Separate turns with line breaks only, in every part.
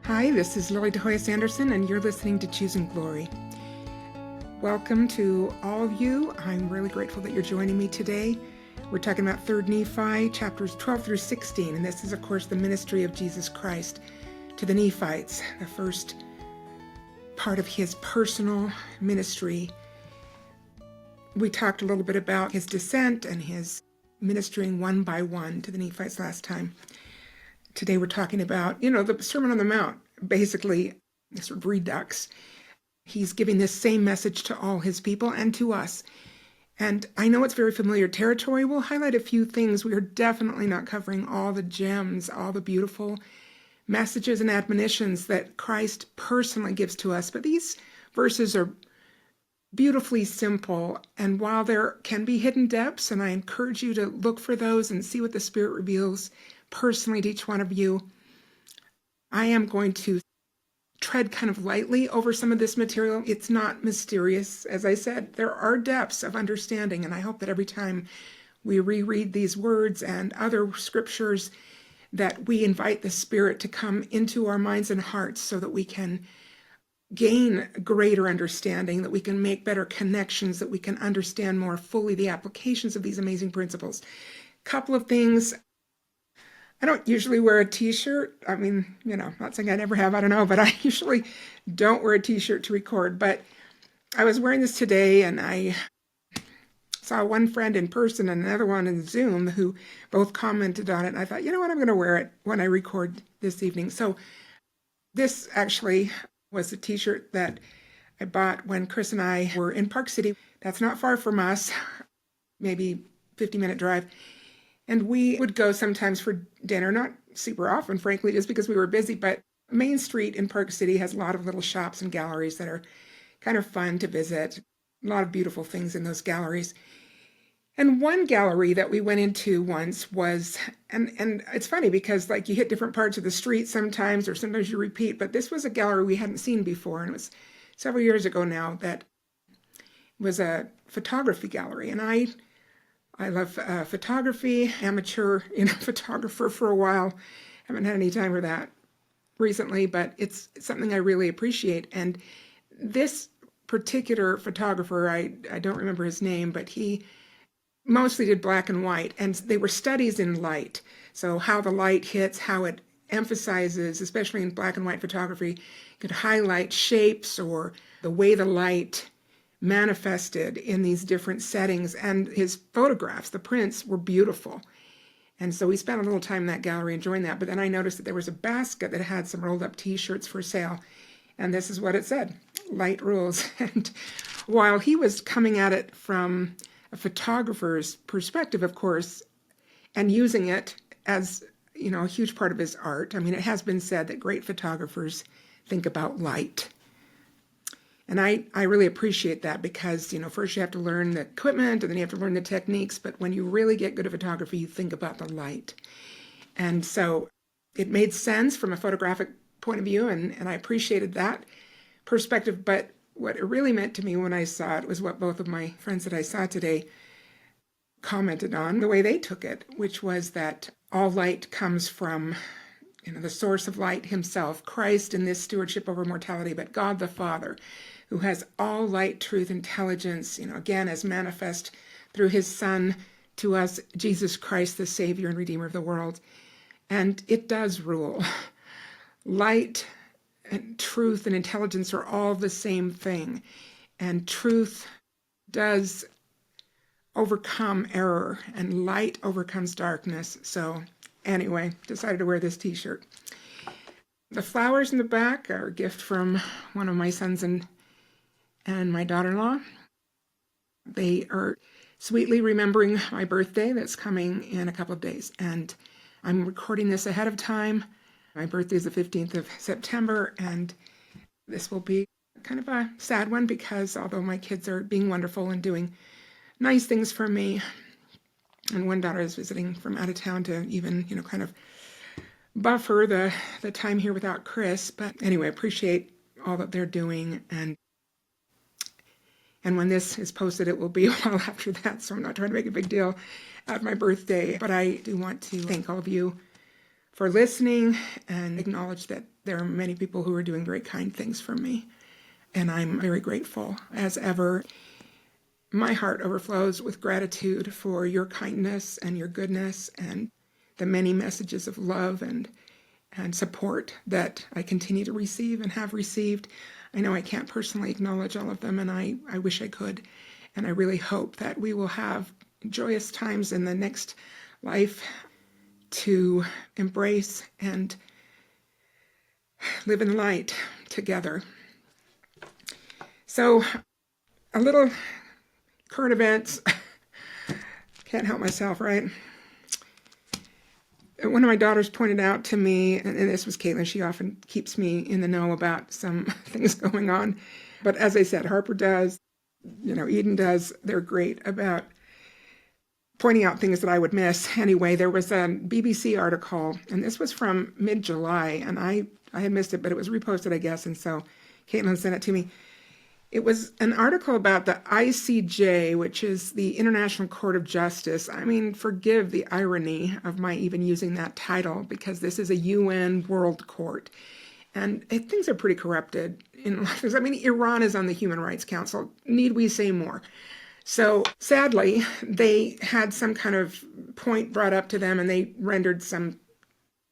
Hi, this is Lili Sanderson, and you're listening to Choosing Glory. Welcome to all of you. I'm really grateful that you're joining me today. We're talking about 3rd Nephi, chapters 12 through 16, and this is, of course, the ministry of Jesus Christ to the Nephites, the first part of his personal ministry. We talked a little bit about his descent and his ministering one by one to the Nephites last time. Today we're talking about, the Sermon on the Mount, basically sort of redux. He's giving this same message to all his people and to us. And I know it's very familiar territory. We'll highlight a few things. We are definitely not covering all the gems, all the beautiful messages and admonitions that Christ personally gives to us. But these verses are beautifully simple. And while there can be hidden depths, and I encourage you to look for those and see what the Spirit reveals personally to each one of you, I am going to tread kind of lightly over some of this material. It's not mysterious. As I said, there are depths of understanding, and I hope that every time we reread these words and other scriptures, that we invite the Spirit to come into our minds and hearts so that we can gain greater understanding, that we can make better connections, that we can understand more fully the applications of these amazing principles. Couple of things. I don't usually wear a t-shirt. I mean, not saying I never have, I don't know, but I usually don't wear a t-shirt to record. But I was wearing this today, and I saw one friend in person and another one in Zoom who both commented on it. And I thought, you know what, I'm going to wear it when I record this evening. So this actually was the t-shirt that I bought when Chris and I were in Park City. That's not far from us, maybe 50-minute drive. And we would go sometimes for dinner, not super often, frankly, just because we were busy. But Main Street in Park City has a lot of little shops and galleries that are kind of fun to visit. A lot of beautiful things in those galleries. And one gallery that we went into once was, and it's funny because you hit different parts of the street sometimes, or sometimes you repeat, but this was a gallery we hadn't seen before. And it was several years ago now that was a photography gallery. And I love photography, amateur photographer for a while. Haven't had any time for that recently, but it's something I really appreciate. And this particular photographer, I don't remember his name, but he mostly did black and white, and they were studies in light. So how the light hits, how it emphasizes, especially in black and white photography, could highlight shapes or the way the light manifested in these different settings. And his photographs, the prints, were beautiful. And so we spent a little time in that gallery enjoying that. But then I noticed that there was a basket that had some rolled up t-shirts for sale. And this is what it said: light rules. And while he was coming at it from a photographer's perspective, of course, and using it as, a huge part of his art. I mean, it has been said that great photographers think about light. And I really appreciate that because, first you have to learn the equipment and then you have to learn the techniques. But when you really get good at photography, you think about the light. And so it made sense from a photographic point of view, and I appreciated that perspective. But what it really meant to me when I saw it was what both of my friends that I saw today commented on, the way they took it, which was that all light comes from the source of light himself, Christ, in this stewardship over mortality, but God the Father, who has all light, truth, intelligence, again, as manifest through his Son to us, Jesus Christ, the Savior and Redeemer of the world. And it does rule. Light and truth and intelligence are all the same thing. And truth does overcome error, and light overcomes darkness. So anyway, decided to wear this t-shirt. The flowers in the back are a gift from one of my sons and my daughter-in-law. They are sweetly remembering my birthday that's coming in a couple of days. And I'm recording this ahead of time. My birthday is the 15th of September, and this will be kind of a sad one because although my kids are being wonderful and doing nice things for me, and one daughter is visiting from out of town to even, kind of buffer the time here without Chris. But anyway, appreciate all that they're doing. And when this is posted, it will be a while after that, so I'm not trying to make a big deal out of my birthday. But I do want to thank all of you for listening and acknowledge that There are many people who are doing very kind things for me, and I'm very grateful as ever. My heart overflows with gratitude for your kindness and your goodness and the many messages of love and support that I continue to receive and have received. I know I can't personally acknowledge all of them, and I wish I could. And I really hope that we will have joyous times in the next life to embrace and live in light together. So, a little current events. Can't help myself, right? One of my daughters pointed out to me, and this was Caitlin, she often keeps me in the know about some things going on. But as I said, Harper does, Eden does. They're great about pointing out things that I would miss. Anyway, there was a BBC article, and this was from mid-July, and I had missed it, but it was reposted, I guess, and so Caitlin sent it to me. It was an article about the ICJ, which is the International Court of Justice. I mean, forgive the irony of my even using that title, because this is a UN world court. And things are pretty corrupted in life. I mean, Iran is on the Human Rights Council. Need we say more? So sadly, they had some kind of point brought up to them, and they rendered some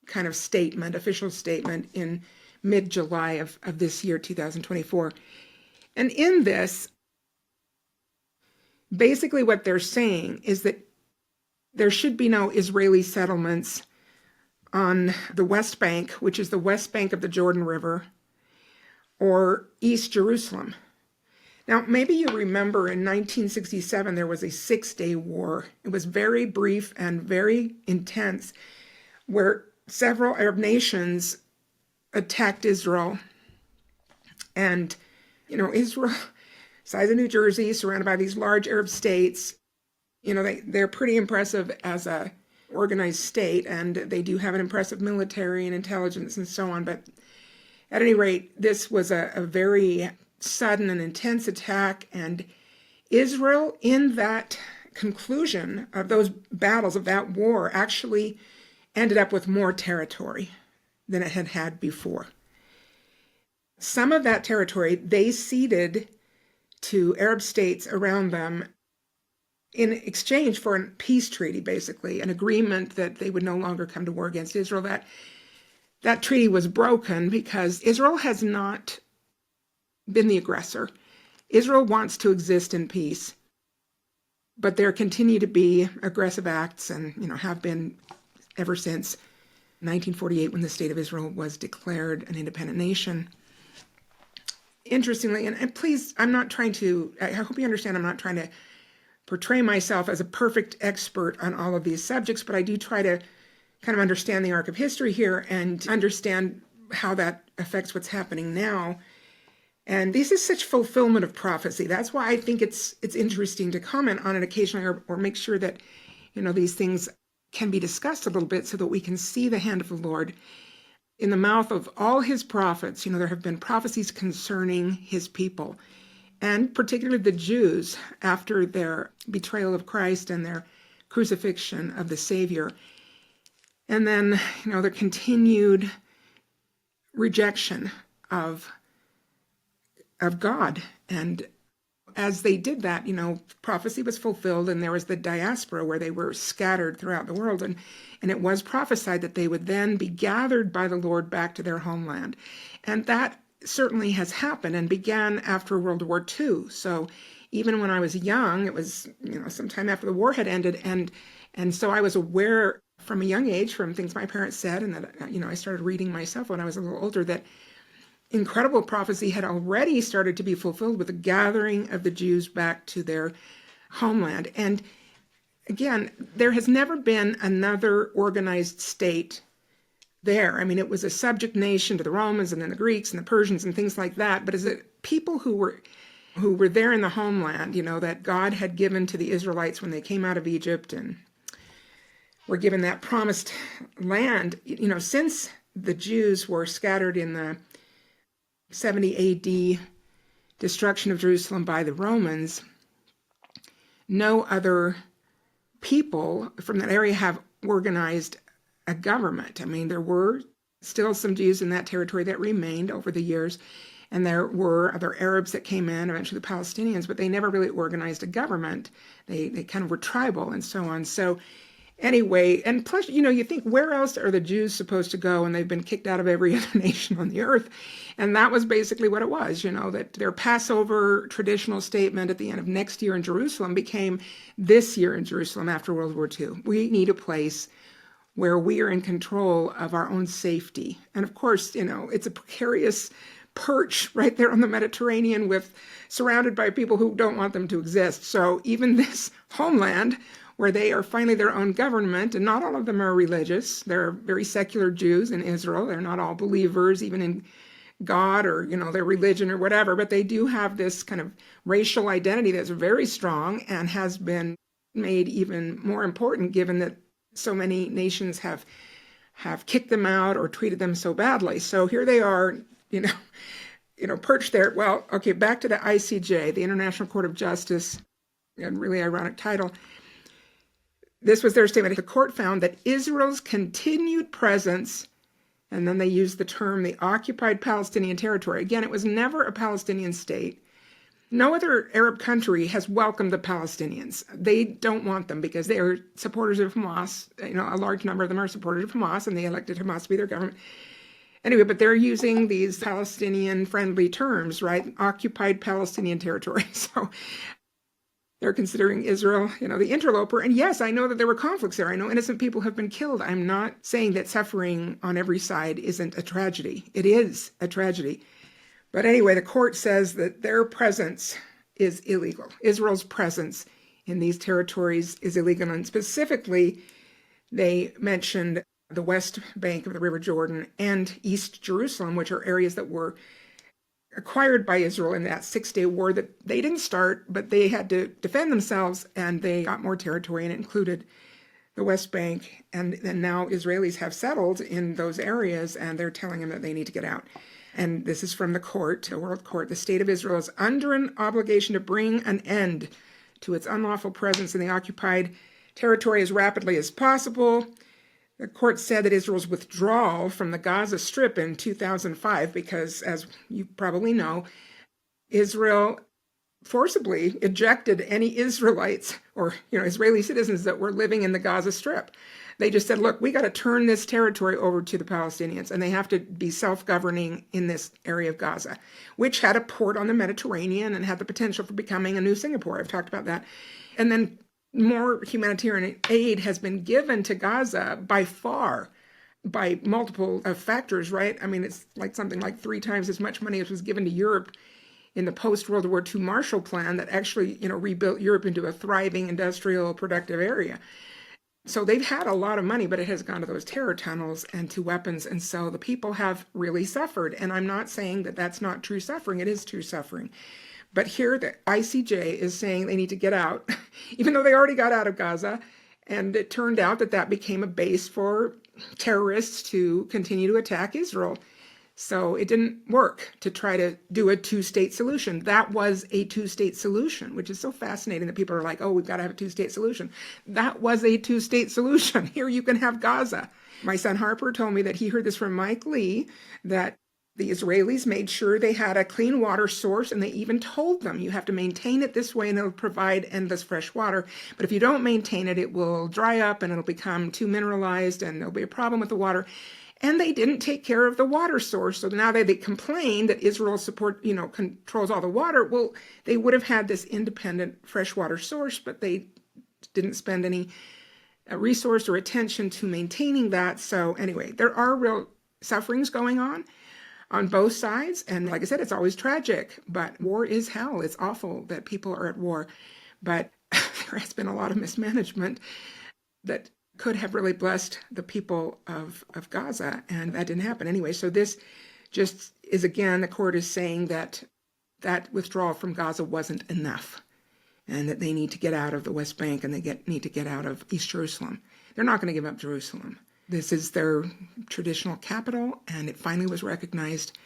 kind of statement, official statement, in mid-July of this year, 2024. And in this, basically what they're saying is that there should be no Israeli settlements on the West Bank, which is the West Bank of the Jordan River, or East Jerusalem. Now, maybe you remember in 1967, there was a 6-day war. It was very brief and very intense, where several Arab nations attacked Israel. And Israel, size of New Jersey, surrounded by these large Arab states, they're pretty impressive as a organized state, and they do have an impressive military and intelligence and so on. But at any rate, this was a very sudden and intense attack, and Israel, in that conclusion of those battles, of that war, actually ended up with more territory than it had had before. Some of that territory they ceded to Arab states around them in exchange for a peace treaty, basically, an agreement that they would no longer come to war against Israel. That treaty was broken because Israel has not been the aggressor. Israel wants to exist in peace, but there continue to be aggressive acts, and have been ever since 1948, when the State of Israel was declared an independent nation. Interestingly, and please, I hope you understand, I'm not trying to portray myself as a perfect expert on all of these subjects, but I do try to kind of understand the arc of history here and understand how that affects what's happening now. And this is such fulfillment of prophecy. That's why I think it's interesting to comment on it occasionally, or make sure that, these things can be discussed a little bit so that we can see the hand of the Lord in the mouth of all his prophets. There have been prophecies concerning his people, and particularly the Jews, after their betrayal of Christ and their crucifixion of the Savior. And then, their continued rejection of God. And as they did that, prophecy was fulfilled, and there was the diaspora where they were scattered throughout the world. And it was prophesied that they would then be gathered by the Lord back to their homeland. And that certainly has happened and began after World War II. So even when I was young, it was, sometime after the war had ended. And so I was aware from a young age, from things my parents said, and that, I started reading myself when I was a little older, that incredible prophecy had already started to be fulfilled with the gathering of the Jews back to their homeland. And again, there has never been another organized state there. I mean, it was a subject nation to the Romans and then the Greeks and the Persians and things like that. But as people who were there in the homeland, that God had given to the Israelites when they came out of Egypt and were given that promised land, since the Jews were scattered in the 70 AD destruction of Jerusalem by the Romans, no other people from that area have organized a government. I mean, there were still some Jews in that territory that remained over the years. And there were other Arabs that came in, eventually the Palestinians, but they never really organized a government. They kind of were tribal and so on. So anyway, and plus, you think, where else are the Jews supposed to go? And they've been kicked out of every other nation on the earth. And that was basically what it was, that their Passover traditional statement at the end of next year in Jerusalem became this year in Jerusalem after World War II. We need a place where we are in control of our own safety. And of course, it's a precarious perch right there on the Mediterranean surrounded by people who don't want them to exist. So even this homeland where they are finally their own government, and not all of them are religious. They're very secular Jews in Israel. They're not all believers, even in God or, their religion or whatever, but they do have this kind of racial identity that's very strong and has been made even more important given that so many nations have kicked them out or treated them so badly. So here they are, perched there. Well, okay, back to the ICJ, the International Court of Justice, a really ironic title. This was their statement. The court found that Israel's continued presence, and then they used the term the occupied Palestinian territory. Again, it was never a Palestinian state. No other Arab country has welcomed the Palestinians. They don't want them because they are supporters of Hamas. A large number of them are supporters of Hamas, and they elected Hamas to be their government. Anyway, but they're using these Palestinian-friendly terms, right? Occupied Palestinian territory. So they're considering Israel, the interloper. And yes, I know that there were conflicts there. I know innocent people have been killed. I'm not saying that suffering on every side isn't a tragedy. It is a tragedy. But anyway, the court says that their presence is illegal. Israel's presence in these territories is illegal. And specifically, they mentioned the west bank of the River Jordan and East Jerusalem, which are areas that were acquired by Israel in that 6-day war that they didn't start, but they had to defend themselves, and they got more territory, and it included the West Bank. And then now Israelis have settled in those areas, and they're telling them that they need to get out. And this is from the court, the World Court. The state of Israel is under an obligation to bring an end to its unlawful presence in the occupied territory as rapidly as possible. The court said that Israel's withdrawal from the Gaza Strip in 2005, because as you probably know, Israel forcibly ejected any Israelites or, Israeli citizens that were living in the Gaza Strip. They just said, look, we got to turn this territory over to the Palestinians, and they have to be self-governing in this area of Gaza, which had a port on the Mediterranean and had the potential for becoming a new Singapore. I've talked about that. And then more humanitarian aid has been given to Gaza by far, by multiple factors, right? I mean, it's like something like 3 times as much money as was given to Europe in the post-World War II Marshall Plan that actually, rebuilt Europe into a thriving industrial productive area. So they've had a lot of money, but it has gone to those terror tunnels and to weapons. And so the people have really suffered. And I'm not saying that that's not true suffering. It is true suffering. But here the ICJ is saying they need to get out, even though they already got out of Gaza. And it turned out that became a base for terrorists to continue to attack Israel. So it didn't work to try to do a 2-state solution. That was a 2-state solution, which is so fascinating that people are like, oh, we've got to have a 2-state solution. That was a 2-state solution. Here you can have Gaza. My son Harper told me that he heard this from Mike Lee, that the Israelis made sure they had a clean water source, and they even told them, you have to maintain it this way and it'll provide endless fresh water. But if you don't maintain it, it will dry up and it'll become too mineralized and there'll be a problem with the water. And they didn't take care of the water source. So now they complain that Israel controls all the water. Well, they would have had this independent freshwater source, but they didn't spend any resource or attention to maintaining that. So anyway, there are real sufferings going on both sides. And like I said, it's always tragic, but war is hell. It's awful that people are at war. But there has been a lot of mismanagement that could have really blessed the people of Gaza, and that didn't happen anyway. So this just is, again, the court is saying that withdrawal from Gaza wasn't enough, and that they need to get out of the West Bank and they need to get out of East Jerusalem. They're not going to give up Jerusalem. This is their traditional capital, and it finally was recognized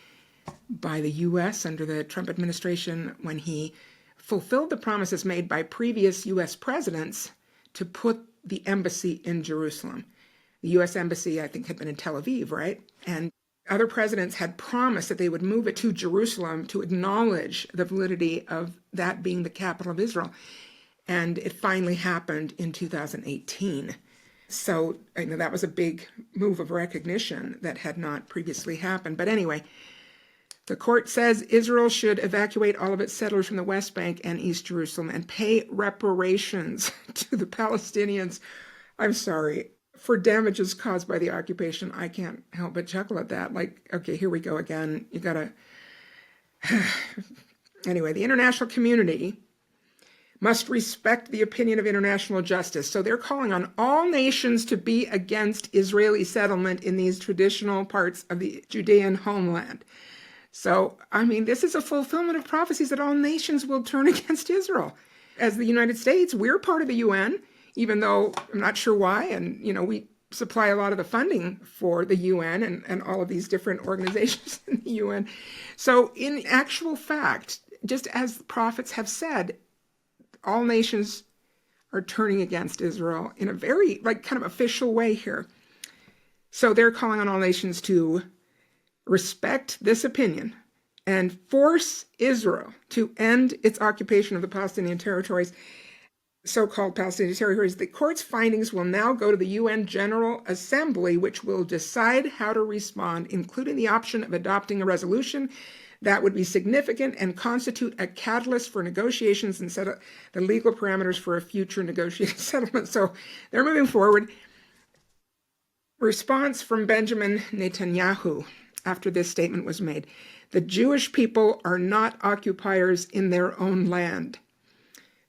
by the U.S. under the Trump administration when he fulfilled the promises made by previous U.S. presidents to put the embassy in Jerusalem. The U.S. Embassy, I think, had been in Tel Aviv, right? And other presidents had promised that they would move it to Jerusalem to acknowledge the validity of that being the capital of Israel. And it finally happened in 2018. So that was a big move of recognition that had not previously happened. But anyway, the court says Israel should evacuate all of its settlers from the West Bank and East Jerusalem and pay reparations to the Palestinians. I'm sorry, for damages caused by the occupation. I can't help but chuckle at that. Like, okay, here we go again. You gotta... Anyway, the international community must respect the opinion of international justice. So they're calling on all nations to be against Israeli settlement in these traditional parts of the Judean homeland. So, this is a fulfillment of prophecies that all nations will turn against Israel. As the United States, we're part of the UN, even though I'm not sure why. And, we supply a lot of the funding for the UN and all of these different organizations in the UN. So in actual fact, just as the prophets have said, all nations are turning against Israel in a very kind of official way here. So they're calling on all nations to respect this opinion and force Israel to end its occupation of the Palestinian territories, so-called Palestinian territories. The court's findings will now go to the UN General Assembly, which will decide how to respond, including the option of adopting a resolution that would be significant and constitute a catalyst for negotiations and set up the legal parameters for a future negotiated settlement. So they're moving forward. Response from Benjamin Netanyahu after this statement was made. The Jewish people are not occupiers in their own land,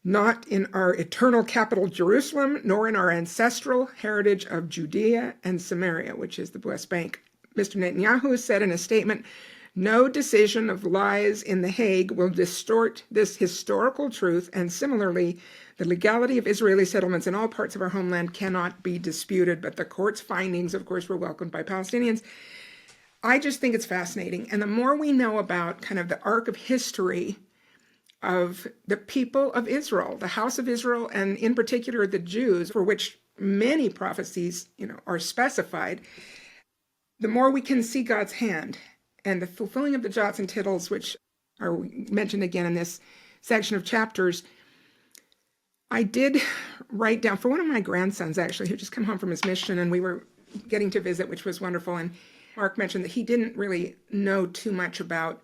not in our eternal capital Jerusalem, nor in our ancestral heritage of Judea and Samaria, which is the West Bank. Mr. Netanyahu said in a statement, no decision of lies in The Hague will distort this historical truth, and similarly, the legality of Israeli settlements in all parts of our homeland cannot be disputed. But the court's findings, of course, were welcomed by Palestinians. I just think it's fascinating. And the more we know about kind of the arc of history of the people of Israel, the house of Israel, and in particular the Jews, for which many prophecies, are specified, the more we can see God's hand and the fulfilling of the jots and tittles, which are mentioned again in this section of chapters. I did write down for one of my grandsons, actually, who just come home from his mission, and we were getting to visit, which was wonderful. And Mark mentioned that he didn't really know too much about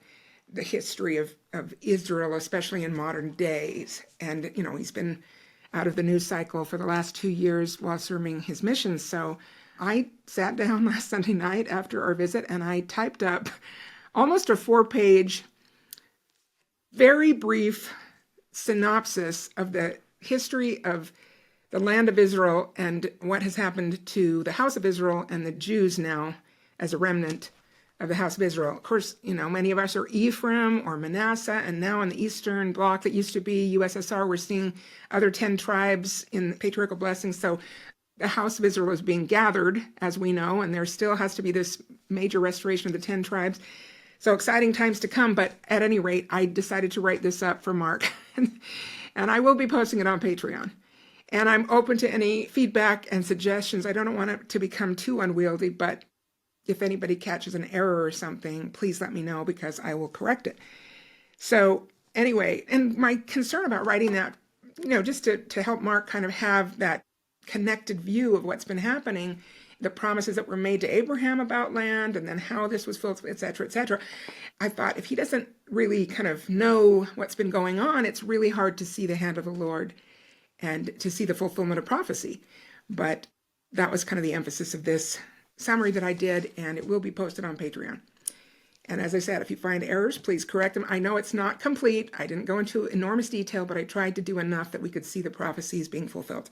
the history of Israel, especially in modern days. And, he's been out of the news cycle for the last 2 years while serving his mission. So I sat down last Sunday night after our visit and I typed up almost a 4-page, very brief synopsis of the history of the land of Israel and what has happened to the house of Israel and the Jews now as a remnant of the house of Israel. Of course, many of us are Ephraim or Manasseh, and now in the Eastern Bloc that used to be USSR, we're seeing other 10 tribes in patriarchal blessings. So the house of Israel is being gathered, as we know, and there still has to be this major restoration of the 10 tribes. So exciting times to come, but at any rate, I decided to write this up for Mark, and I will be posting it on Patreon. And I'm open to any feedback and suggestions. I don't want it to become too unwieldy, but if anybody catches an error or something, please let me know because I will correct it. So anyway, and my concern about writing that, just to help Mark kind of have that connected view of what's been happening, the promises that were made to Abraham about land, and then how this was fulfilled, et cetera, et cetera. I thought if he doesn't really kind of know what's been going on, it's really hard to see the hand of the Lord and to see the fulfillment of prophecy. But that was kind of the emphasis of this summary that I did, and it will be posted on Patreon. And as I said, if you find errors, please correct them. I know it's not complete. I didn't go into enormous detail, but I tried to do enough that we could see the prophecies being fulfilled.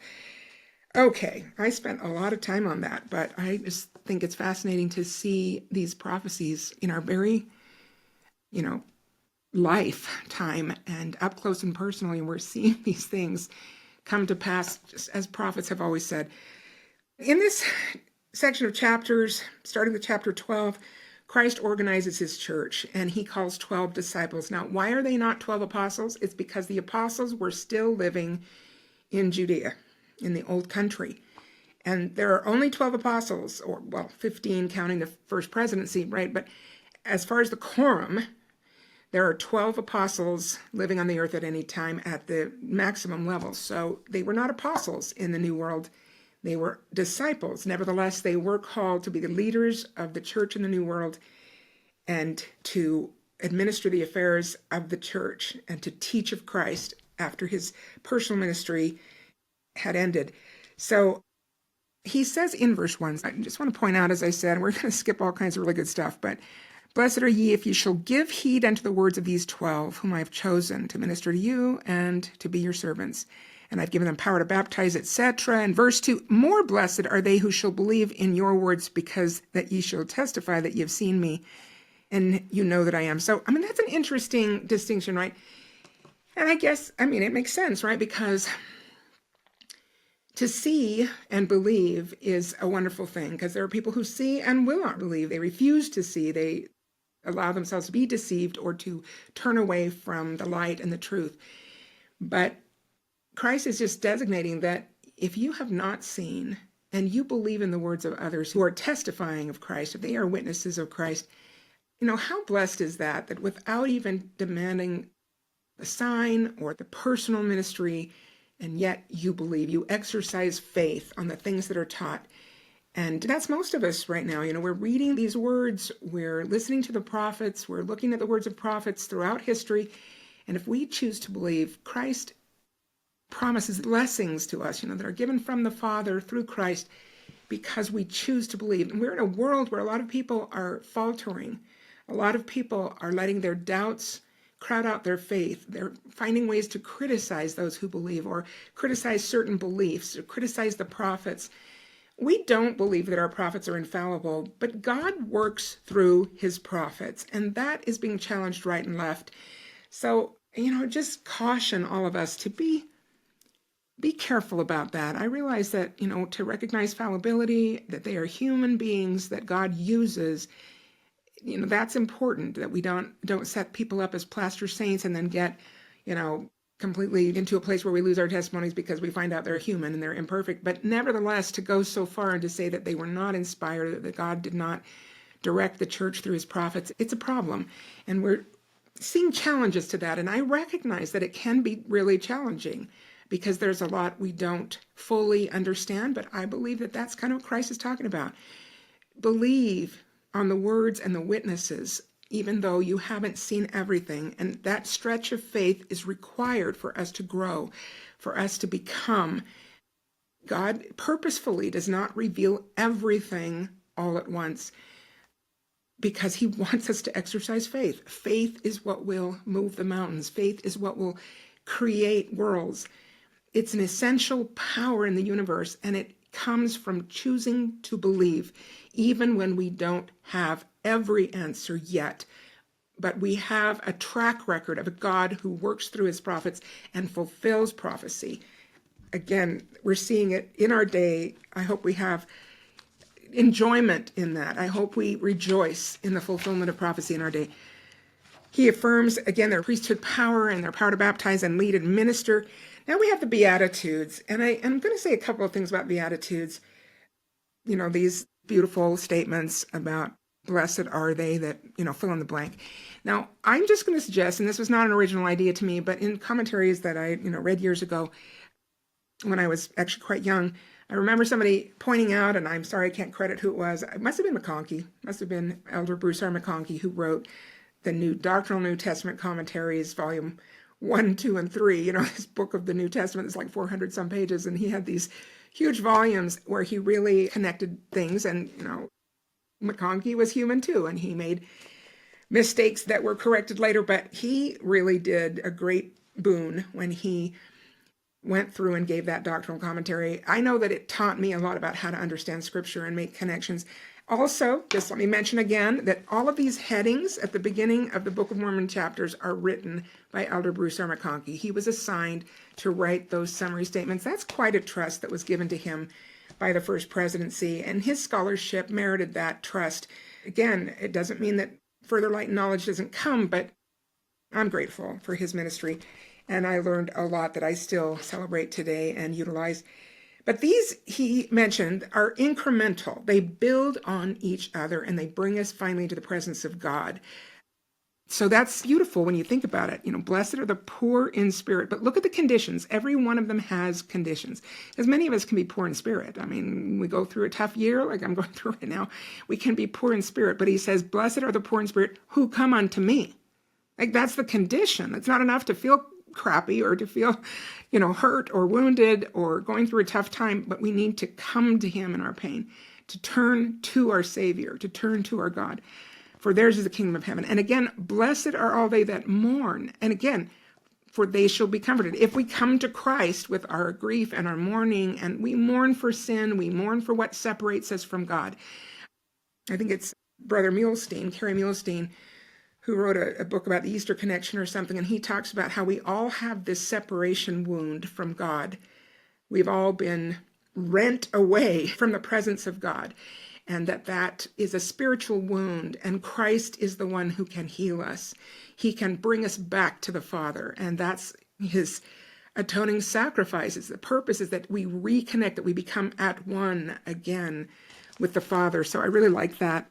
Okay, I spent a lot of time on that, but I just think it's fascinating to see these prophecies in our very, lifetime and up close and personally. We're seeing these things come to pass, just as prophets have always said. In this section of chapters, starting with chapter 12, Christ organizes his church and he calls 12 disciples. Now, why are they not 12 apostles? It's because the apostles were still living in Judea, in the old country. And there are only 12 apostles, or, well, 15 counting the first presidency, right? But as far as the quorum, there are 12 apostles living on the earth at any time at the maximum level. So they were not apostles in the New World. They were disciples. Nevertheless, they were called to be the leaders of the church in the New World and to administer the affairs of the church and to teach of Christ after his personal ministry had ended. So he says in verse 1, I just want to point out, as I said, we're going to skip all kinds of really good stuff, but blessed are ye if ye shall give heed unto the words of these 12, whom I have chosen to minister to you and to be your servants. And I've given them power to baptize, etc. And verse 2, more blessed are they who shall believe in your words, because that ye shall testify that ye have seen me, and you know that I am. So, that's an interesting distinction, right? And I guess, it makes sense, right? Because to see and believe is a wonderful thing, because there are people who see and will not believe. They refuse to see. They allow themselves to be deceived or to turn away from the light and the truth. But Christ is just designating that if you have not seen and you believe in the words of others who are testifying of Christ, if they are witnesses of Christ, how blessed is that, that without even demanding the sign or the personal ministry, and yet you believe, you exercise faith on the things that are taught. And that's most of us right now. We're reading these words, we're listening to the prophets, we're looking at the words of prophets throughout history. And if we choose to believe, Christ promises blessings to us, that are given from the Father through Christ because we choose to believe. And we're in a world where a lot of people are faltering. A lot of people are letting their doubts crowd out their faith. They're finding ways to criticize those who believe, or criticize certain beliefs, or criticize the prophets. We don't believe that our prophets are infallible, but God works through his prophets, and that is being challenged right and left. So, just caution all of us to be careful about that. I realize that, to recognize fallibility, that they are human beings that God uses, that's important, that we don't set people up as plaster saints and then get, completely into a place where we lose our testimonies because we find out they're human and they're imperfect. But nevertheless, to go so far and to say that they were not inspired, that God did not direct the church through his prophets, it's a problem. And we're seeing challenges to that. And I recognize that it can be really challenging because there's a lot we don't fully understand. But I believe that that's kind of what Christ is talking about. Believe on the words and the witnesses, even though you haven't seen everything. And that stretch of faith is required for us to grow, for us to become. God purposefully does not reveal everything all at once because he wants us to exercise faith. Faith is what will move the mountains. Faith is what will create worlds. It's an essential power in the universe, and it comes from choosing to believe, even when we don't have every answer yet. But we have a track record of a God who works through his prophets and fulfills prophecy. Again, we're seeing it in our day. I hope we have enjoyment in that. I hope we rejoice in the fulfillment of prophecy in our day. He affirms, again, their priesthood power and their power to baptize and lead and minister. Now we have the Beatitudes, and I'm going to say a couple of things about Beatitudes. These beautiful statements about blessed are they that, fill in the blank. Now, I'm just going to suggest, and this was not an original idea to me, but in commentaries that I, read years ago when I was actually quite young, I remember somebody pointing out, and I'm sorry I can't credit who it was. It must have been McConkie. Must have been Elder Bruce R. McConkie, who wrote the Doctrinal New Testament Commentaries, volume 1, 2, and 3, this book of the New Testament is like 400 some pages, and he had these huge volumes where he really connected things, and, McConkie was human too, and he made mistakes that were corrected later, but he really did a great boon when he went through and gave that doctrinal commentary. I know that it taught me a lot about how to understand scripture and make connections. Also, just let me mention again that all of these headings at the beginning of the Book of Mormon chapters are written by Elder Bruce R. McConkie. He was assigned to write those summary statements. That's quite a trust that was given to him by the first presidency, and his scholarship merited that trust. Again, it doesn't mean that further light and knowledge doesn't come, but I'm grateful for his ministry, and I learned a lot that I still celebrate today and utilize. But these, he mentioned, are incremental. They build on each other and they bring us finally to the presence of God. So that's beautiful when you think about it. Blessed are the poor in spirit. But look at the conditions. Every one of them has conditions. As many of us can be poor in spirit. I mean, we go through a tough year like I'm going through right now. We can be poor in spirit. But he says, blessed are the poor in spirit who come unto me. Like, that's the condition. It's not enough to feel crappy or to feel, hurt or wounded or going through a tough time. But we need to come to him in our pain, to turn to our Savior, to turn to our God. For theirs is the kingdom of heaven. And again, blessed are all they that mourn. And again, for they shall be comforted. If we come to Christ with our grief and our mourning, and we mourn for sin, we mourn for what separates us from God. I think it's Brother Muhlestein, Kerry Muhlestein, who wrote a book about the Easter connection or something, and he talks about how we all have this separation wound from God. We've all been rent away from the presence of God. And that is a spiritual wound, and Christ is the one who can heal us. He can bring us back to the Father, and that's his atoning sacrifices. The purpose is that we reconnect, that we become at one again with the Father. So I really like that.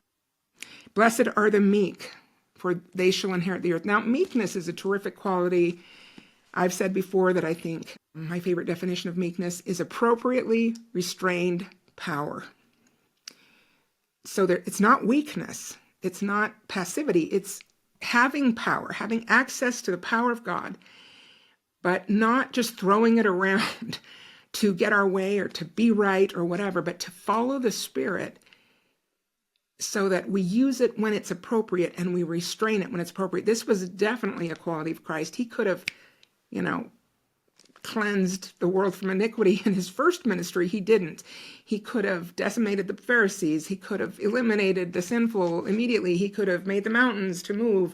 Blessed are the meek, for they shall inherit the earth. Now, meekness is a terrific quality. I've said before that I think my favorite definition of meekness is appropriately restrained power. So it's not weakness, it's not passivity, it's having power, having access to the power of God, but not just throwing it around to get our way or to be right or whatever, but to follow the Spirit so that we use it when it's appropriate and we restrain it when it's appropriate. This was definitely a quality of Christ. He could have, cleansed the world from iniquity in his first ministry. He didn't. He could have decimated the Pharisees. He could have eliminated the sinful immediately. He could have made the mountains to move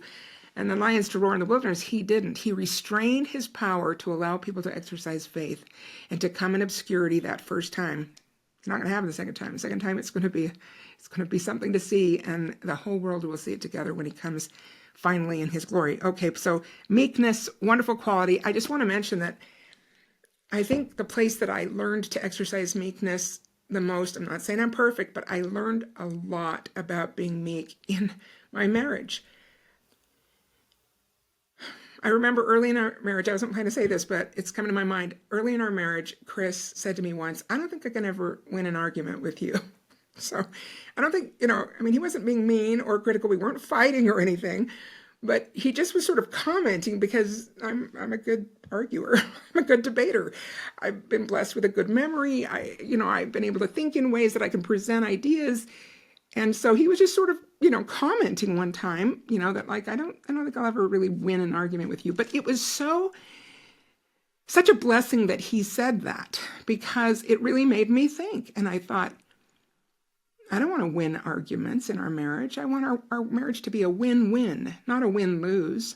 and the lions to roar in the wilderness. He didn't. He restrained his power to allow people to exercise faith and to come in obscurity that first time. It's not going to happen the second time. The second time it's going to be something to see, and the whole world will see it together when he comes finally in his glory. Okay, so meekness, wonderful quality. I just want to mention that I think the place that I learned to exercise meekness the most, I'm not saying I'm perfect, but I learned a lot about being meek in my marriage. I remember early in our marriage, I wasn't planning to say this, but it's coming to my mind. Early in our marriage, Chris said to me once, I don't think I can ever win an argument with you. So I don't think, he wasn't being mean or critical. We weren't fighting or anything. But he just was sort of commenting because I'm a good arguer. I'm a good debater. I've been blessed with a good memory. I've been able to think in ways that I can present ideas. And so he was just sort of, commenting one time, that like, I don't think I'll ever really win an argument with you. But it was such a blessing that he said that, because it really made me think. And I thought, I don't want to win arguments in our marriage. I want our marriage to be a win-win, not a win-lose.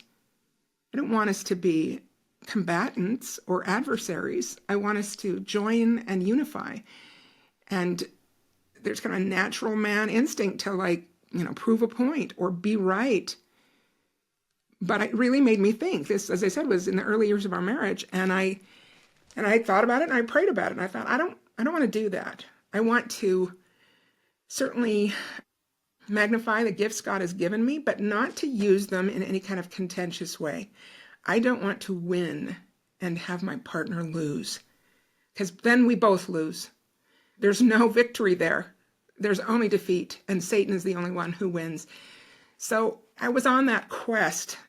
I don't want us to be combatants or adversaries. I want us to join and unify. And there's kind of a natural man instinct to prove a point or be right. But it really made me think. This, as I said, was in the early years of our marriage. And I thought about it and I prayed about it. And I thought, I don't want to do that. I want to certainly magnify the gifts God has given me, but not to use them in any kind of contentious way. I don't want to win and have my partner lose, because then we both lose. There's no victory there. There's only defeat, and Satan is the only one who wins. So I was on that quest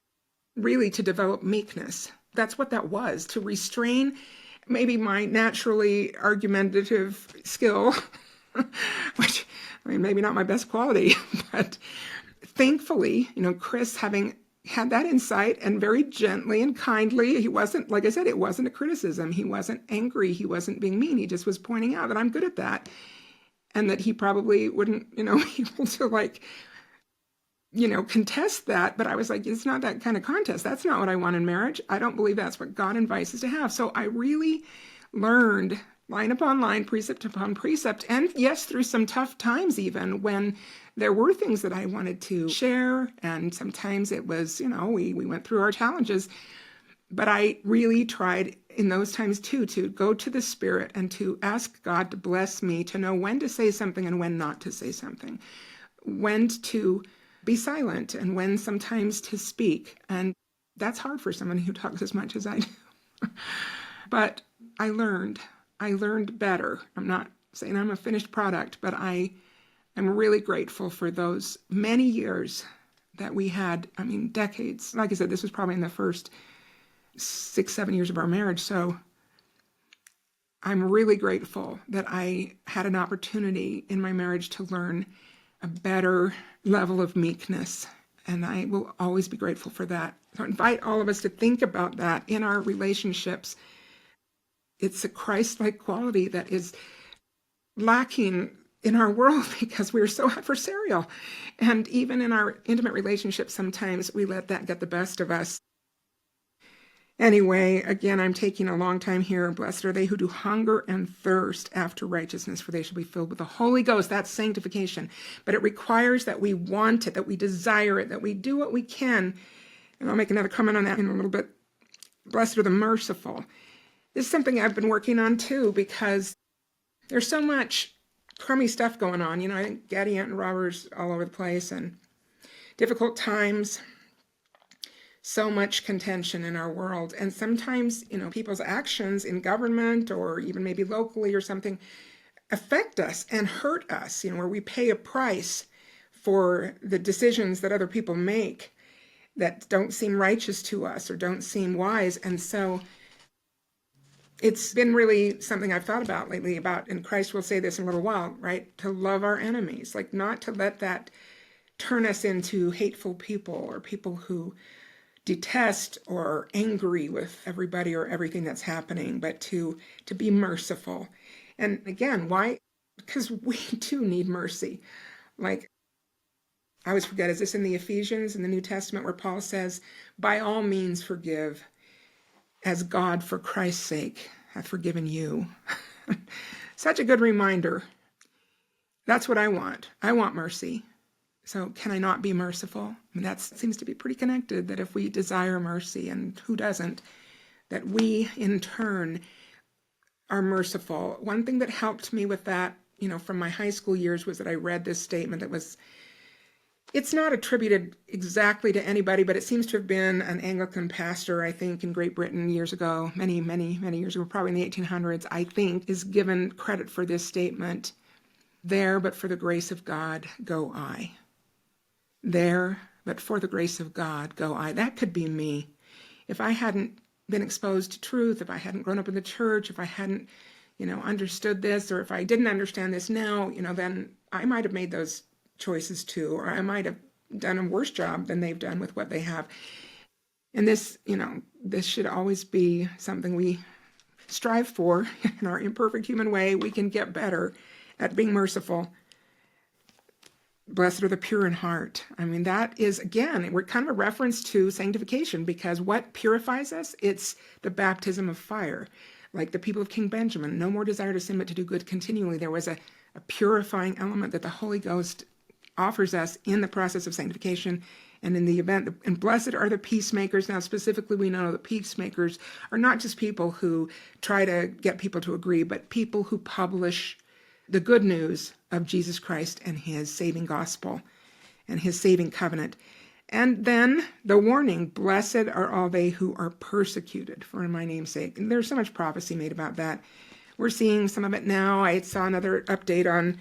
really to develop meekness. That's what that was, to restrain maybe my naturally argumentative skill, which, maybe not my best quality, but thankfully, Chris, having had that insight, and very gently and kindly, he wasn't, like I said, it wasn't a criticism. He wasn't angry. He wasn't being mean. He just was pointing out that I'm good at that, and that he probably wouldn't, be able to contest that. But I was like, it's not that kind of contest. That's not what I want in marriage. I don't believe that's what God invites us to have. So I really learned line upon line, precept upon precept, and yes, through some tough times even, when there were things that I wanted to share, and sometimes it was, we went through our challenges, but I really tried in those times too, to go to the Spirit and to ask God to bless me to know when to say something and when not to say something, when to be silent and when sometimes to speak. And that's hard for someone who talks as much as I do. But I learned better. I'm not saying I'm a finished product, but I'm really grateful for those many years that we had. I mean, decades. Like I said, this was probably in the first 6-7 years of our marriage. So I'm really grateful that I had an opportunity in my marriage to learn a better level of meekness. And I will always be grateful for that. So I invite all of us to think about that in our relationships. It's a Christ-like quality that is lacking in our world because we're so adversarial. And even in our intimate relationships, sometimes we let that get the best of us. Anyway, again, I'm taking a long time here. Blessed are they who do hunger and thirst after righteousness, for they shall be filled with the Holy Ghost. That's sanctification. But it requires that we want it, that we desire it, that we do what we can. And I'll make another comment on that in a little bit. Blessed are the merciful. This is something I've been working on too, because there's so much crummy stuff going on. I think Gaddy and robbers all over the place and difficult times. So much contention in our world. And sometimes, people's actions in government or even maybe locally or something affect us and hurt us, where we pay a price for the decisions that other people make that don't seem righteous to us or don't seem wise. And so it's been really something I've thought about lately and Christ will say this in a little while, right? To love our enemies, like not to let that turn us into hateful people or people who detest or are angry with everybody or everything that's happening, but to be merciful. And again, why? Because we too need mercy. Like, I always forget, is this in the Ephesians in the New Testament where Paul says, by all means forgive, as God for Christ's sake hath forgiven you. Such a good reminder. That's what I want. I want mercy. So can I not be merciful? I mean, that seems to be pretty connected, that if we desire mercy, and who doesn't, that we in turn are merciful. One thing that helped me with that, from my high school years was that I read this statement that it's not attributed exactly to anybody, but it seems to have been an Anglican pastor, I think, in Great Britain years ago, many, many, many years ago, probably in the 1800s, I think, is given credit for this statement. There, but for the grace of God, go I. There, but for the grace of God, go I. That could be me. If I hadn't been exposed to truth, if I hadn't grown up in the church, if I hadn't, understood this, or if I didn't understand this now, then I might have made those choices too, or I might have done a worse job than they've done with what they have. And this, this should always be something we strive for in our imperfect human way. We can get better at being merciful. Blessed are the pure in heart. I mean, that is, again, we're kind of a reference to sanctification, because what purifies us? It's the baptism of fire. Like the people of King Benjamin, no more desire to sin but to do good continually. There was a purifying element that the Holy Ghost offers us in the process of sanctification and in the event. And blessed are the peacemakers. Now, specifically, we know that peacemakers are not just people who try to get people to agree, but people who publish the good news of Jesus Christ and his saving gospel and his saving covenant. And then the warning, blessed are all they who are persecuted for my name's sake. And there's so much prophecy made about that. We're seeing some of it now. I saw another update on,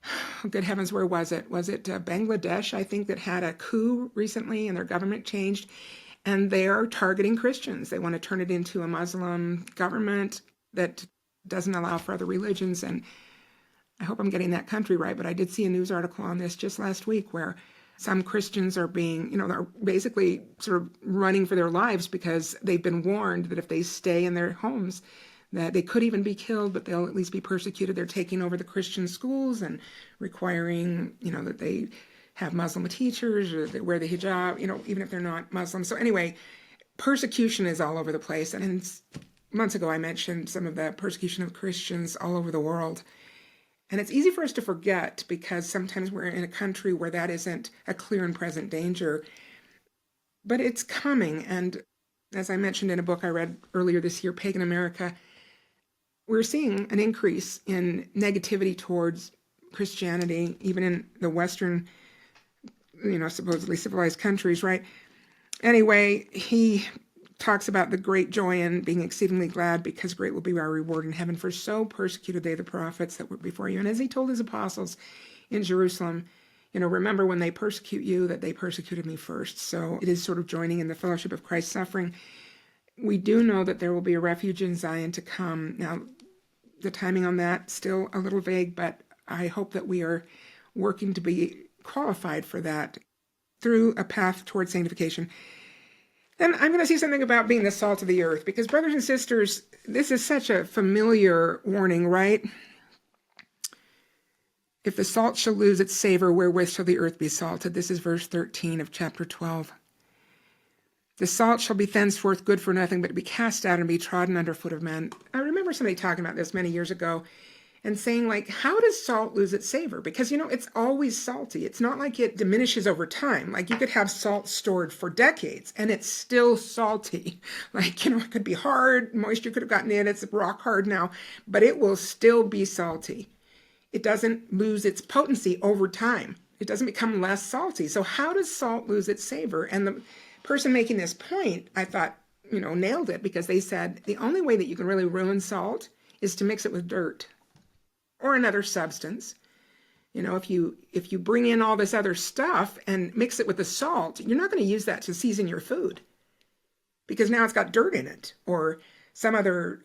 oh, good heavens, where was it? Was it Bangladesh, I think, that had a coup recently and their government changed, and they are targeting Christians. They want to turn it into a Muslim government that doesn't allow for other religions. And I hope I'm getting that country right, but I did see a news article on this just last week where some Christians are being, they're basically sort of running for their lives because they've been warned that if they stay in their homes, that they could even be killed, but they'll at least be persecuted. They're taking over the Christian schools and requiring, that they have Muslim teachers or they wear the hijab, even if they're not Muslim. So anyway, persecution is all over the place. And months ago, I mentioned some of the persecution of Christians all over the world. And it's easy for us to forget because sometimes we're in a country where that isn't a clear and present danger. But it's coming. And As I mentioned in a book I read earlier this year, Pagan America, we're seeing an increase in negativity towards Christianity, even in the Western, supposedly civilized countries, right? Anyway, he talks about the great joy and being exceedingly glad because great will be our reward in heaven. For so persecuted they the prophets that were before you. And as he told his apostles in Jerusalem, remember when they persecute you, that they persecuted me first. So it is sort of joining in the fellowship of Christ's suffering. We do know that there will be a refuge in Zion to come. Now, the timing on that, still a little vague, but I hope that we are working to be qualified for that through a path towards sanctification. Then I'm going to say something about being the salt of the earth, because brothers and sisters, this is such a familiar warning, right? If the salt shall lose its savor, wherewith shall the earth be salted? This is verse 13 of chapter 12. The salt shall be thenceforth good for nothing, but to be cast out and be trodden under foot of men. I remember somebody talking about this many years ago and saying, like, how does salt lose its savor? Because, it's always salty. It's not like it diminishes over time. Like, you could have salt stored for decades and it's still salty. Like, it could be hard. Moisture could have gotten in. It's rock hard now, but it will still be salty. It doesn't lose its potency over time. It doesn't become less salty. So how does salt lose its savor? And the person making this point, I thought, nailed it, because they said the only way that you can really ruin salt is to mix it with dirt or another substance. If you bring in all this other stuff and mix it with the salt, you're not going to use that to season your food, because now it's got dirt in it or some other,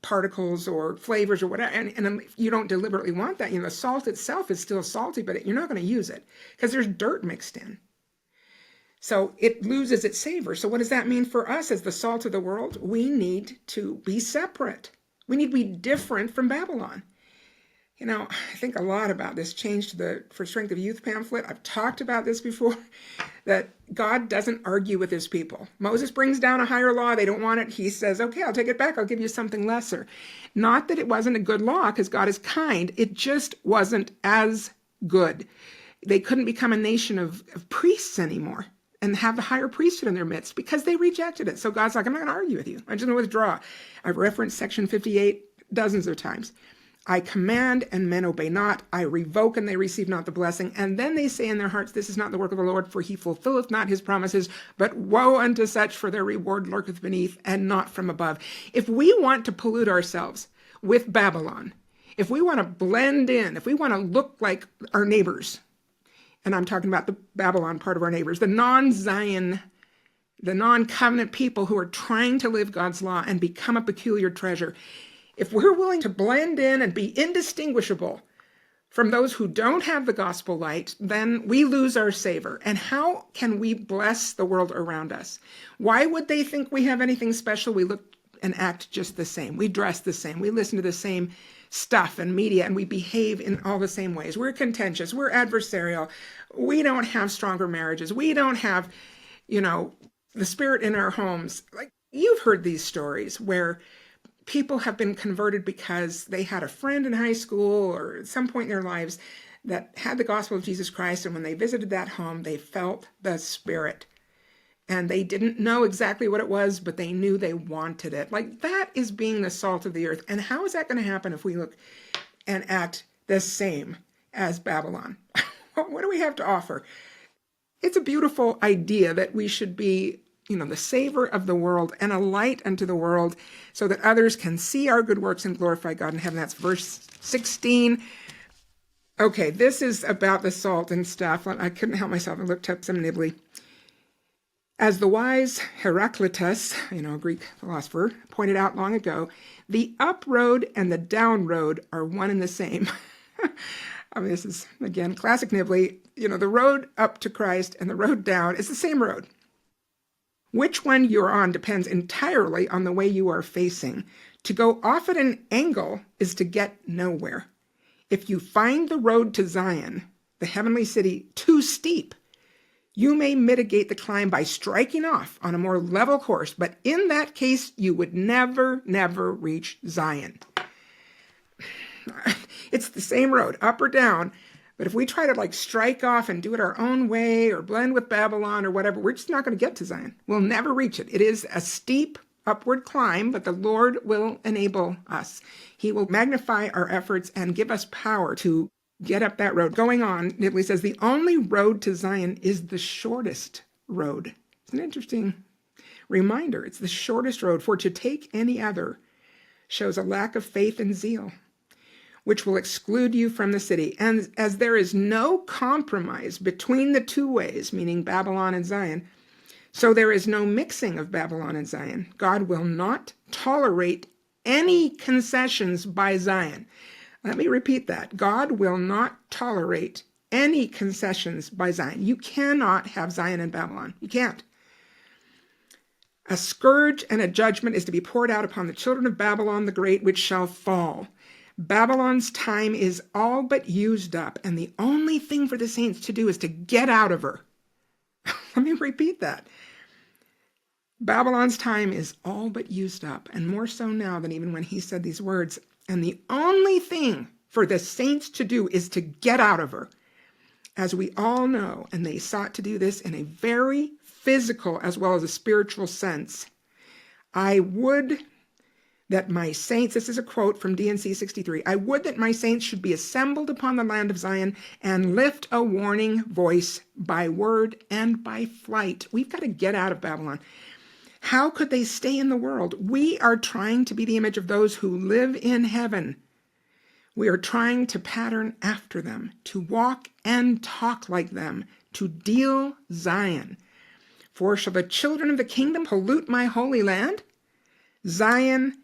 particles or flavors or whatever. And you don't deliberately want that. The salt itself is still salty, but you're not going to use it because there's dirt mixed in. So it loses its savor. So what does that mean for us as the salt of the world? We need to be separate. We need to be different from Babylon. I think a lot about this change to the For Strength of Youth pamphlet. I've talked about this before, that God doesn't argue with his people. Moses brings down a higher law. They don't want it. He says, okay, I'll take it back. I'll give you something lesser. Not that it wasn't a good law, because God is kind. It just wasn't as good. They couldn't become a nation of priests anymore and have the higher priesthood in their midst because they rejected it. So God's like, I'm not going to argue with you. I'm just going to withdraw. I've referenced section 58 dozens of times. I command and men obey not. I revoke and they receive not the blessing. And then they say in their hearts, this is not the work of the Lord, for he fulfilleth not his promises, but woe unto such, for their reward lurketh beneath and not from above. If we want to pollute ourselves with Babylon, if we want to blend in, if we want to look like our neighbors, and I'm talking about the Babylon part of our neighbors, the non-Zion, the non-covenant people who are trying to live God's law and become a peculiar treasure, if we're willing to blend in and be indistinguishable from those who don't have the gospel light, then we lose our savor. And how can we bless the world around us? Why would they think we have anything special? We look and act just the same. We dress the same. We listen to the same stuff and media, and we behave in all the same ways. We're contentious. We're adversarial. We don't have stronger marriages. We don't have, the spirit in our homes. Like, you've heard these stories where people have been converted because they had a friend in high school or at some point in their lives that had the gospel of Jesus Christ. And when they visited that home, they felt the Spirit. And they didn't know exactly what it was, but they knew they wanted it. Like, that is being the salt of the earth. And how is that going to happen if we look and act the same as Babylon? What do we have to offer? It's a beautiful idea that we should be the savor of the world and a light unto the world so that others can see our good works and glorify God in heaven. That's verse 16. Okay, this is about the salt and stuff. I couldn't help myself. I looked up some nibbly. As the wise Heraclitus, a Greek philosopher, pointed out long ago, the up road and the down road are one and the same. This is, again, classic nibbly. The road up to Christ and the road down is the same road. Which one you're on depends entirely on the way you are facing. To go off at an angle is to get nowhere. If you find the road to Zion, the heavenly city, too steep, you may mitigate the climb by striking off on a more level course, but in that case, you would never reach Zion. It's the same road, up or down, But if we try to like strike off and do it our own way or blend with Babylon or whatever, we're just not going to get to Zion. We'll never reach it. It is a steep upward climb, but the Lord will enable us. He will magnify our efforts and give us power to get up that road. Going on, Lili says, the only road to Zion is the shortest road. It's an interesting reminder. It's the shortest road, for to take any other shows a lack of faith and zeal, which will exclude you from the city. And as there is no compromise between the two ways, meaning Babylon and Zion, so there is no mixing of Babylon and Zion. God will not tolerate any concessions by Zion. Let me repeat that. God will not tolerate any concessions by Zion. You cannot have Zion and Babylon. You can't. A scourge and a judgment is to be poured out upon the children of Babylon the Great, which shall fall. Babylon's time is all but used up, and the only thing for the saints to do is to get out of her. Let me repeat that. Babylon's time is all but used up, and more so now than even when he said these words. And the only thing for the saints to do is to get out of her. As we all know, and they sought to do this in a very physical as well as a spiritual sense. I would that my saints, this is a quote from D&C 63, I would that my saints should be assembled upon the land of Zion and lift a warning voice by word and by flight. We've got to get out of Babylon. How could they stay in the world? We are trying to be the image of those who live in heaven. We are trying to pattern after them, to walk and talk like them, to deal Zion. For shall the children of the kingdom pollute my holy land? Zion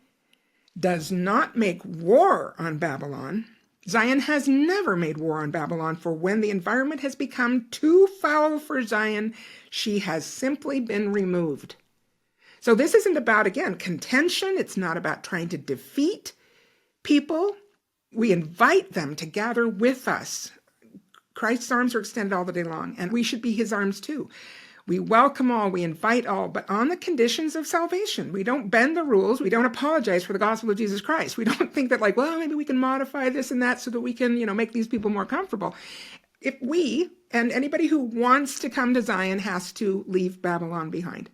does not make war on Babylon. Zion has never made war on Babylon, for when the environment has become too foul for Zion, she has simply been removed. So this isn't about, again, contention. It's not about trying to defeat people. We invite them to gather with us. Christ's arms are extended all the day long, and we should be his arms too. We welcome all, we invite all, but on the conditions of salvation. We don't bend the rules. We don't apologize for the gospel of Jesus Christ. We don't think that like, well, maybe we can modify this and that so that we can, make these people more comfortable. If we, and anybody who wants to come to Zion has to leave Babylon behind.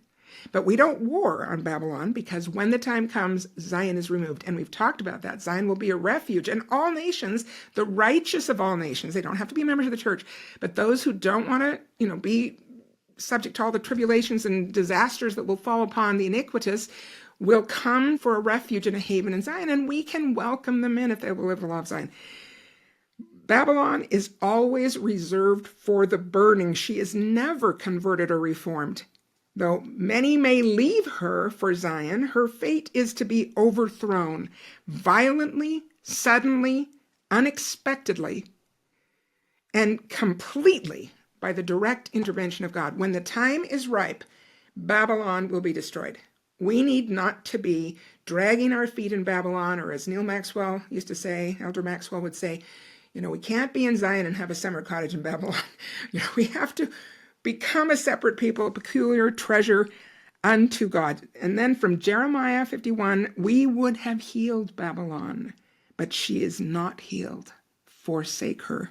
But we don't war on Babylon because when the time comes, Zion is removed. And we've talked about that. Zion will be a refuge. And all nations, the righteous of all nations, they don't have to be members of the church, but those who don't want to, be subject to all the tribulations and disasters that will fall upon the iniquitous, will come for a refuge and a haven in Zion, and we can welcome them in if they will live the law of Zion. Babylon is always reserved for the burning. She is never converted or reformed. Though many may leave her for Zion, her fate is to be overthrown violently, suddenly, unexpectedly, and completely by the direct intervention of God. When the time is ripe, Babylon will be destroyed. We need not to be dragging our feet in Babylon, or as Neil Maxwell used to say, Elder Maxwell would say, we can't be in Zion and have a summer cottage in Babylon. We have to become a separate people, a peculiar treasure unto God. And then from Jeremiah 51, we would have healed Babylon, but she is not healed. Forsake her.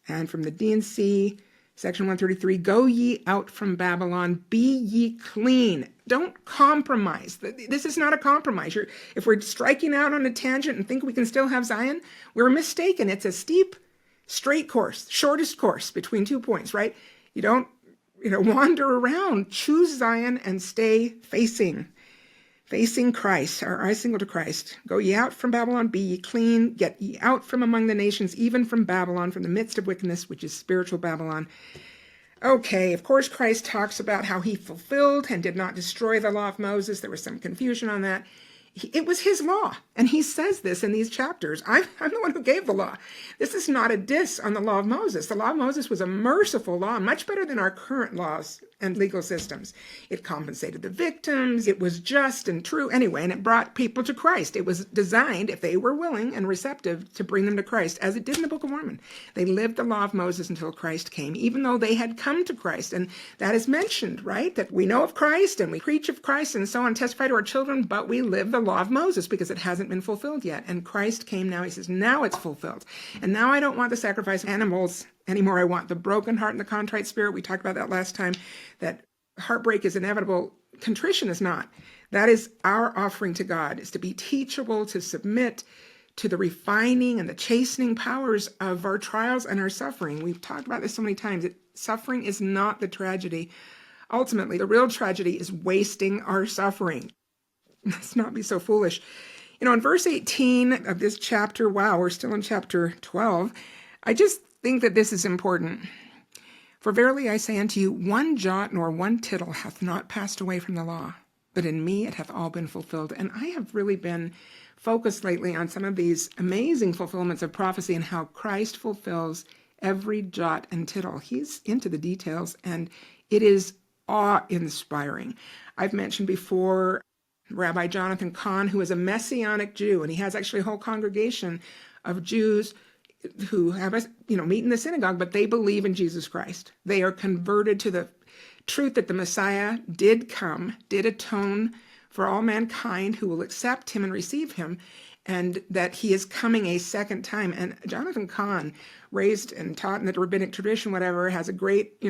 And from the D&C, section 133, go ye out from Babylon, be ye clean. Don't compromise. This is not a compromise. If we're striking out on a tangent and think we can still have Zion, we're mistaken. It's a steep, straight course, shortest course between 2 points, right? You don't, wander around. Choose Zion and stay facing Christ, our eyes single to Christ. Go ye out from Babylon, be ye clean, get ye out from among the nations, even from Babylon, from the midst of wickedness, which is spiritual Babylon. Okay, of course, Christ talks about how he fulfilled and did not destroy the law of Moses. There was some confusion on that. It was his law, and he says this in these chapters. I'm the one who gave the law. This is not a diss on the law of Moses. The law of Moses was a merciful law, much better than our current laws and legal systems. It compensated the victims. It was just and true anyway, and it brought people to Christ. It was designed, if they were willing and receptive, to bring them to Christ, as it did in the Book of Mormon. They lived the law of Moses until Christ came, even though they had come to Christ. And that is mentioned, right? That we know of Christ and we preach of Christ and so on, testify to our children, but we live the law of Moses because it hasn't been fulfilled yet. And Christ came now. He says, now it's fulfilled. And now I don't want the sacrifice of animals anymore. I want the broken heart and the contrite spirit. We talked about that last time, that heartbreak is inevitable. Contrition is not. That is our offering to God, is to be teachable, to submit to the refining and the chastening powers of our trials and our suffering. We've talked about this so many times. Suffering is not the tragedy. Ultimately, the real tragedy is wasting our suffering. Let's not be so foolish. In verse 18 of this chapter, wow, we're still in chapter 12. I just think that this is important. For verily I say unto you, one jot nor one tittle hath not passed away from the law, but in me it hath all been fulfilled. And I have really been focused lately on some of these amazing fulfillments of prophecy and how Christ fulfills every jot and tittle. He's into the details, and it is awe-inspiring. I've mentioned before Rabbi Jonathan Cahn, who is a Messianic Jew, and he has actually a whole congregation of Jews who have meet in the synagogue, but they believe in Jesus Christ. They are converted to the truth that the Messiah did come, did atone for all mankind who will accept him and receive him, and that he is coming a second time. And Jonathan Cahn, raised and taught in the rabbinic tradition, whatever, has a great,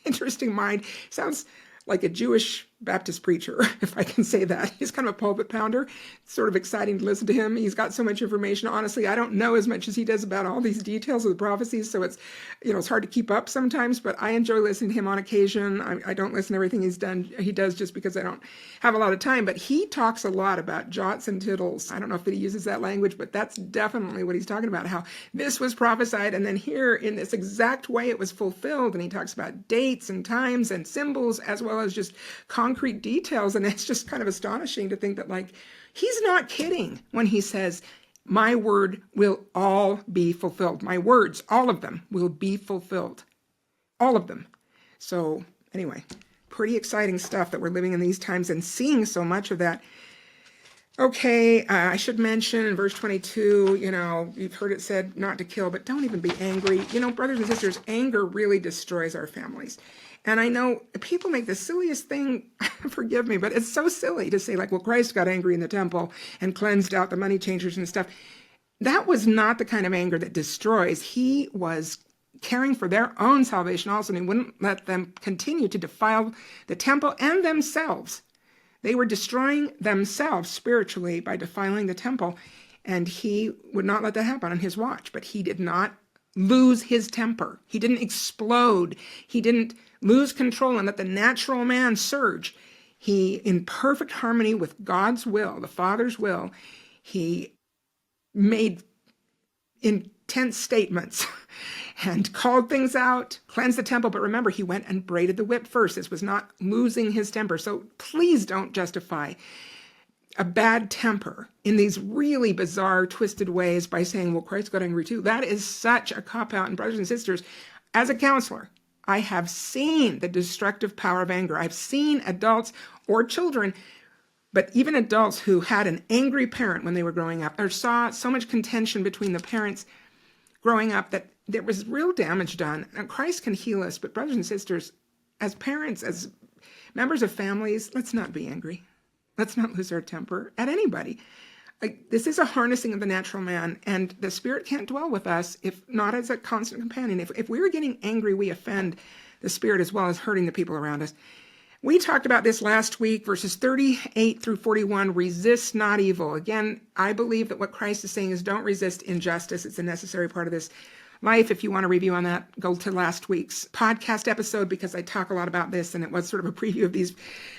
interesting mind. Sounds like a Jewish Baptist preacher, if I can say that. He's kind of a pulpit pounder. It's sort of exciting to listen to him. He's got so much information. Honestly, I don't know as much as he does about all these details of the prophecies, so it's, it's hard to keep up sometimes, but I enjoy listening to him on occasion. I don't listen to everything he does just because I don't have a lot of time, but he talks a lot about jots and tittles. I don't know if he uses that language, but that's definitely what he's talking about, how this was prophesied, and then here in this exact way it was fulfilled, and he talks about dates and times and symbols as well as just concrete details, and it's just kind of astonishing to think that, he's not kidding when he says, my word will all be fulfilled. My words, all of them, will be fulfilled. All of them. So anyway, pretty exciting stuff that we're living in these times and seeing so much of that. Okay, I should mention in verse 22, you've heard it said not to kill, but don't even be angry. Brothers and sisters, anger really destroys our families. And I know people make the silliest thing, forgive me, but it's so silly to say Christ got angry in the temple and cleansed out the money changers and stuff. That was not the kind of anger that destroys. He was caring for their own salvation also, and he wouldn't let them continue to defile the temple and themselves. They were destroying themselves spiritually by defiling the temple, and he would not let that happen on his watch. But he did not lose his temper. He didn't explode. He didn't lose control and let the natural man surge. He, in perfect harmony with God's will, the Father's will, he made intense statements and called things out, cleansed the temple. But remember, he went and braided the whip first. This was not losing his temper. So please don't justify a bad temper in these really bizarre, twisted ways by saying, well, Christ got angry too. That is such a cop-out. And brothers and sisters, as a counselor, I have seen the destructive power of anger. I've seen adults or children, but even adults who had an angry parent when they were growing up, or saw so much contention between the parents growing up that there was real damage done. Now, Christ can heal us, but brothers and sisters, as parents, as members of families, let's not be angry. Let's not lose our temper at anybody. This is a harnessing of the natural man, and the Spirit can't dwell with us if not as a constant companion. If we were getting angry, we offend the Spirit as well as hurting the people around us. We talked about this last week, verses 38 through 41, resist not evil. Again, I believe that what Christ is saying is don't resist injustice. It's a necessary part of this life. If you want a review on that, go to last week's podcast episode because I talk a lot about this, and it was sort of a preview of these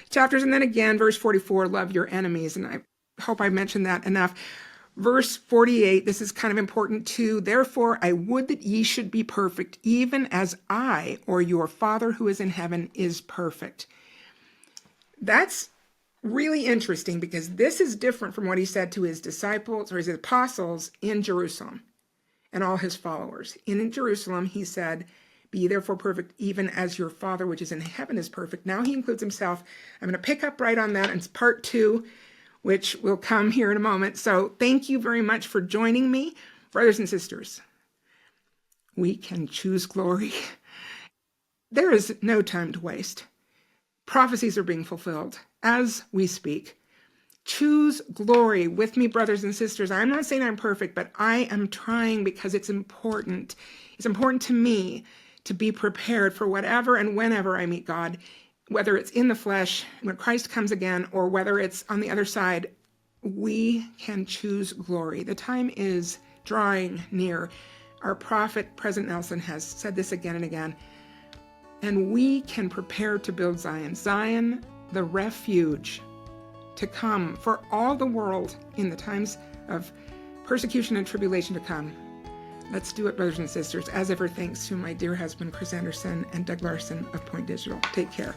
chapters. And then again, verse 44, love your enemies. And I hope I mentioned that enough. Verse 48, this is kind of important too. Therefore, I would that ye should be perfect, even as I, or your Father who is in heaven, is perfect. That's really interesting because this is different from what he said to his disciples or his apostles in Jerusalem and all his followers. In Jerusalem, he said, Be therefore perfect, even as your Father which is in heaven is perfect. Now he includes himself. I'm going to pick up right on that. It's part 2, which will come here in a moment. So thank you very much for joining me. Brothers and sisters, we can choose glory. There is no time to waste. Prophecies are being fulfilled as we speak. Choose glory with me, brothers and sisters. I'm not saying I'm perfect, but I am trying because it's important. It's important to me to be prepared for whatever and whenever I meet God, whether it's in the flesh, when Christ comes again, or whether it's on the other side. We can choose glory. The time is drawing near. Our prophet, President Nelson, has said this again and again. And we can prepare to build Zion. Zion, the refuge to come for all the world in the times of persecution and tribulation to come. Let's do it, brothers and sisters. As ever, thanks to my dear husband, Chris Anderson, and Doug Larson of Point Digital. Take care.